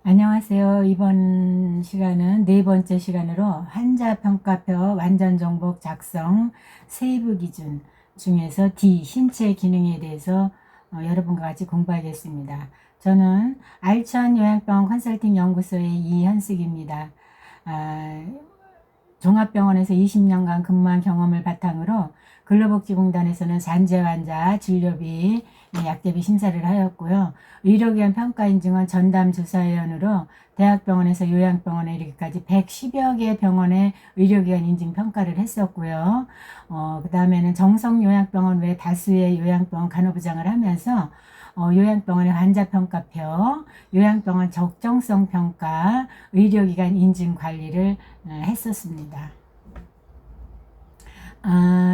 안녕하세요. 이번 시간은 네 번째 시간으로 환자평가표 완전정복 작성 세부 기준 중에서 D, 신체 기능에 대해서 여러분과 같이 공부하겠습니다. 저는 알천 요양병원 컨설팅 연구소의 이현숙입니다. 종합병원에서 20년간 근무한 경험을 바탕으로 근로복지공단에서는 산재 환자 진료비, 약대비 심사를 하였고요. 의료기관 평가인증은 전담조사위원으로 대학병원에서 요양병원에 이르기까지 110여 개 병원의 의료기관 인증 평가를 했었고요. 그 다음에는 정성요양병원 외 다수의 요양병원 간호부장을 하면서 요양병원의 환자평가표, 요양병원 적정성 평가, 의료기관 인증 관리를 했었습니다.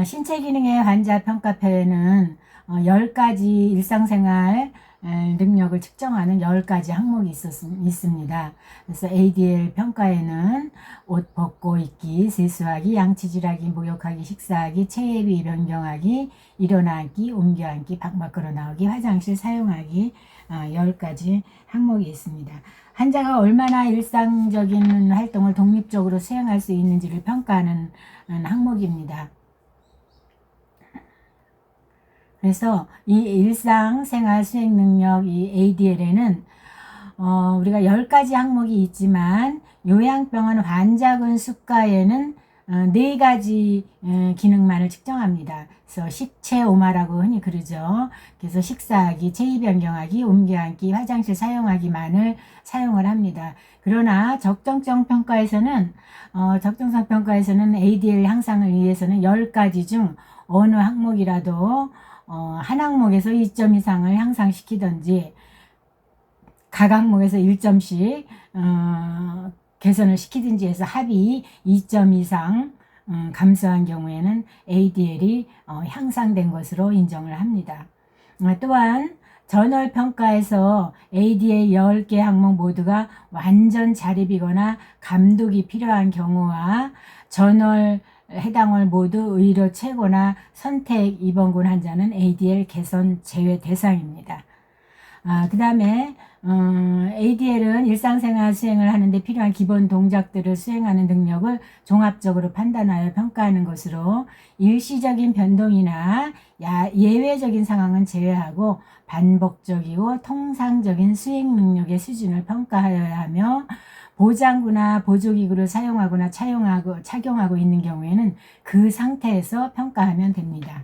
신체 기능의 환자평가표에는 10가지 일상생활 능력을 측정하는 10가지 항목이 있습니다. 그래서 ADL 평가에는 옷 벗고 입기, 세수하기, 양치질하기, 목욕하기, 식사하기, 체비 변경하기, 일어나기, 옮겨앉기, 방 밖으로 나오기, 화장실 사용하기 10가지 항목이 있습니다. 환자가 얼마나 일상적인 활동을 독립적으로 수행할 수 있는지를 평가하는 항목입니다. 그래서 이 일상생활 수행 능력, 이 ADL에는 우리가 10가지 항목이 있지만 요양병원 환자군 수가에는 4가지 기능만을 측정합니다. 그래서 식체오마라고 흔히 그러죠. 그래서 식사하기, 체위 변경하기, 옮겨앉기, 화장실 사용하기만을 사용을 합니다. 그러나 적정성 평가에서는 ADL 향상을 위해서는 10가지 중 어느 항목이라도 한 항목에서 2점 이상을 향상시키든지 각 항목에서 1점씩 개선을 시키든지 해서 합이 2점 이상 감소한 경우에는 ADL이 향상된 것으로 인정을 합니다. 또한 전월 평가에서 ADL 10개 항목 모두가 완전 자립이거나 감독이 필요한 경우와 전월 해당월 모두 의료 최고나 선택 입원군 환자는 ADL 개선 제외 대상입니다. 그 다음에 ADL은 일상생활 수행을 하는데 필요한 기본 동작들을 수행하는 능력을 종합적으로 판단하여 평가하는 것으로 일시적인 변동이나 예외적인 상황은 제외하고 반복적이고 통상적인 수행 능력의 수준을 평가하여야 하며 보장구나 보조기구를 사용하거나 착용하고 있는 경우에는 그 상태에서 평가하면 됩니다.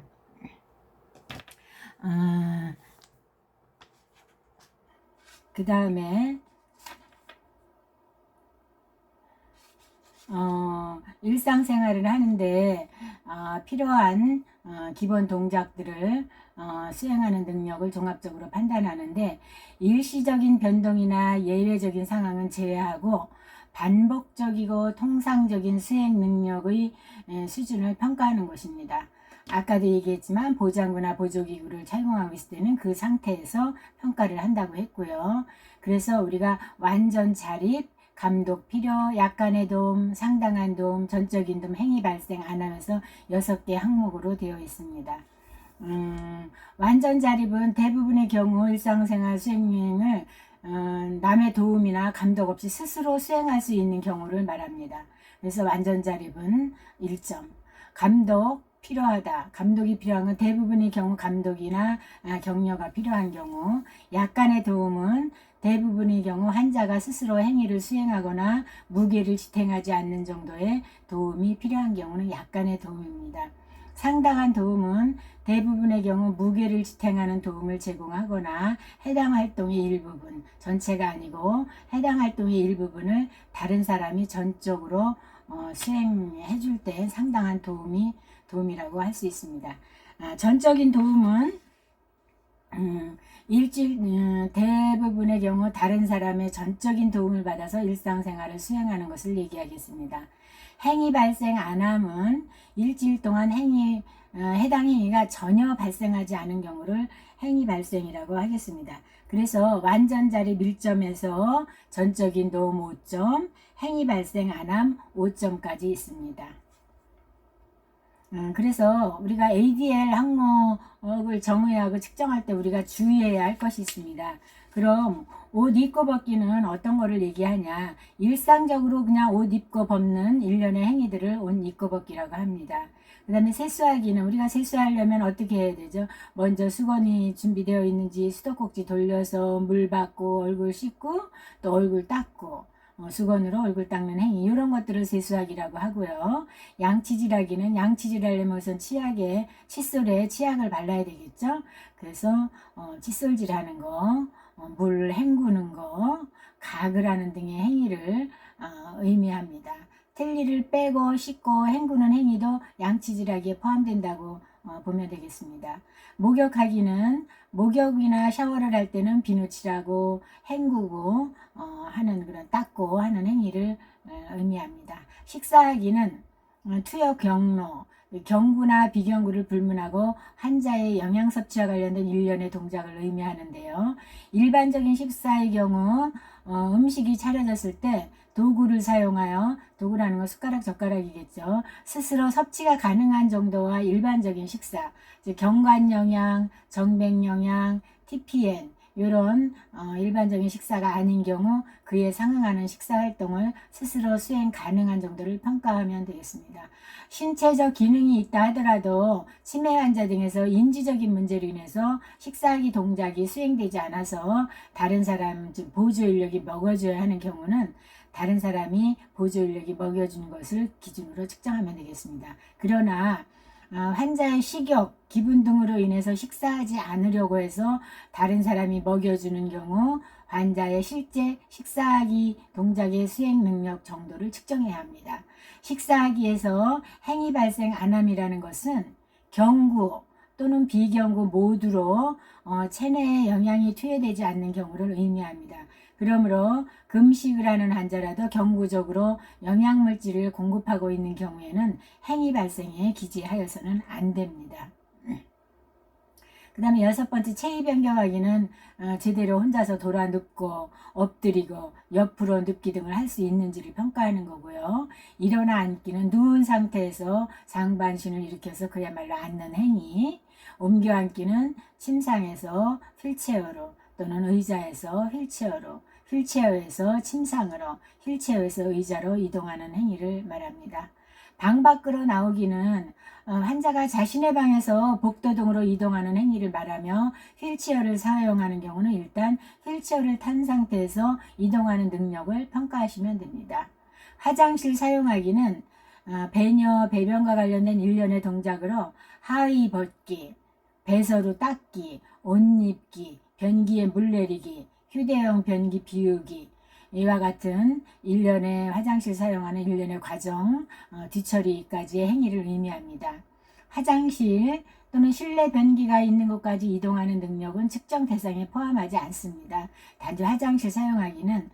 그 다음에 일상생활을 하는데 필요한 기본 동작들을 수행하는 능력을 종합적으로 판단하는데 일시적인 변동이나 예외적인 상황은 제외하고 반복적이고 통상적인 수행 능력의 수준을 평가하는 것입니다. 아까도 얘기했지만 보장구나 보조기구를 착용하고 있을 때는 그 상태에서 평가를 한다고 했고요. 그래서 우리가 완전 자립, 감독 필요, 약간의 도움, 상당한 도움, 전적인 도움, 행위 발생 안 하면서 6개 항목으로 되어 있습니다. 완전 자립은 대부분의 경우 일상생활 수행을 남의 도움이나 감독 없이 스스로 수행할 수 있는 경우를 말합니다. 그래서 완전 자립은 1점. 감독 필요하다. 감독이 필요한 건 대부분의 경우 감독이나 격려가 필요한 경우, 약간의 도움은 대부분의 경우 환자가 스스로 행위를 수행하거나 무게를 지탱하지 않는 정도의 도움이 필요한 경우는 약간의 도움입니다. 상당한 도움은 대부분의 경우 무게를 지탱하는 도움을 제공하거나 해당 활동의 일부분, 전체가 아니고 해당 활동의 일부분을 다른 사람이 전적으로 수행해 줄 때 상당한 도움이라고 할 수 있습니다. 전적인 도움은 대부분의 경우 다른 사람의 전적인 도움을 받아서 일상생활을 수행하는 것을 얘기하겠습니다. 행위 발생 안함은 일주일 동안 해당 행위가 전혀 발생하지 않은 경우를 행위 발생이라고 하겠습니다. 그래서 완전 자립 1점에서 전적인 도움 5점, 행위 발생 안함 5점까지 있습니다. 그래서 우리가 ADL 항목을 정의하고 측정할 때 우리가 주의해야 할 것이 있습니다. 그럼 옷 입고 벗기는 어떤 거를 얘기하냐? 일상적으로 그냥 옷 입고 벗는 일련의 행위들을 옷 입고 벗기라고 합니다. 그 다음에 세수하기는 우리가 세수하려면 어떻게 해야 되죠? 먼저 수건이 준비되어 있는지 수도꼭지 돌려서 물 받고 얼굴 씻고 또 얼굴 닦고 수건으로 얼굴 닦는 행위 이런 것들을 세수하기라고 하고요. 양치질하기는 양치질하려면 우선 치약에 칫솔에 치약을 발라야 되겠죠. 그래서 칫솔질하는 거, 물 헹구는 거, 가글 하는 등의 행위를 의미합니다. 틀니를 빼고 씻고 헹구는 행위도 양치질하기에 포함된다고 보면 되겠습니다. 목욕하기는 목욕이나 샤워를 할 때는 비누칠하고 헹구고 하는 그런 닦고 하는 행위를 의미합니다. 식사하기는 투여 경로, 경구나 비경구를 불문하고 환자의 영양 섭취와 관련된 일련의 동작을 의미하는데요. 일반적인 식사의 경우 음식이 차려졌을 때 도구를 사용하여, 도구라는 건 숟가락 젓가락이겠죠. 스스로 섭취가 가능한 정도와 일반적인 식사, 즉 경관영양, 정맥영양, TPN 이런 일반적인 식사가 아닌 경우 그에 상응하는 식사활동을 스스로 수행 가능한 정도를 평가하면 되겠습니다. 신체적 기능이 있다 하더라도 치매 환자 등에서 인지적인 문제로 인해서 식사하기 동작이 수행되지 않아서 다른 사람, 즉 보조인력이 먹어줘야 하는 경우는 다른 사람이 보조인력이 먹여주는 것을 기준으로 측정하면 되겠습니다. 그러나 환자의 식욕, 기분 등으로 인해서 식사하지 않으려고 해서 다른 사람이 먹여주는 경우 환자의 실제 식사하기 동작의 수행 능력 정도를 측정해야 합니다. 식사하기에서 행위 발생 안함이라는 것은 경구 또는 비경구 모두로 체내에 영양이 투여되지 않는 경우를 의미합니다. 그러므로 금식을 하는 환자라도 경구적으로 영양물질을 공급하고 있는 경우에는 행위 발생에 기재하여서는 안 됩니다. 그 다음에 6번째 체위 변경하기는 제대로 혼자서 돌아 눕고 엎드리고 옆으로 눕기 등을 할 수 있는지를 평가하는 거고요. 일어나 앉기는 누운 상태에서 상반신을 일으켜서 그야말로 앉는 행위. 옮겨 앉기는 침상에서 휠체어로 또는 의자에서 휠체어로, 휠체어에서 침상으로, 휠체어에서 의자로 이동하는 행위를 말합니다. 방 밖으로 나오기는 환자가 자신의 방에서 복도 등으로 이동하는 행위를 말하며 휠체어를 사용하는 경우는 일단 휠체어를 탄 상태에서 이동하는 능력을 평가하시면 됩니다. 화장실 사용하기는 배뇨, 배변과 관련된 일련의 동작으로 하의 벗기, 배서로 닦기, 옷 입기, 변기에 물 내리기, 휴대용 변기 비우기 이와 같은 일련의 화장실 사용하는 일련의 과정, 뒤처리까지의 행위를 의미합니다. 화장실 또는 실내 변기가 있는 곳까지 이동하는 능력은 측정 대상에 포함하지 않습니다. 단지 화장실 사용하기는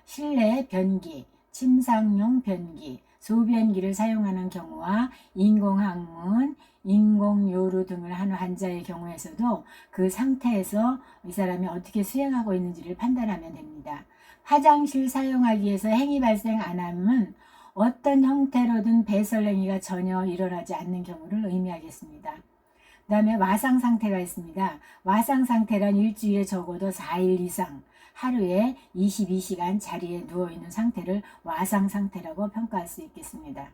실내 변기, 침상용 변기, 소변기를 사용하는 경우와 인공항문, 인공요로 등을 하는 환자의 경우에서도 그 상태에서 이 사람이 어떻게 수행하고 있는지를 판단하면 됩니다. 화장실 사용하기에서 행위 발생 안 하면 어떤 형태로든 배설 행위가 전혀 일어나지 않는 경우를 의미하겠습니다. 그 다음에 와상 상태가 있습니다. 와상 상태란 일주일에 적어도 4일 이상 하루에 22시간 자리에 누워있는 상태를 와상 상태라고 평가할 수 있겠습니다.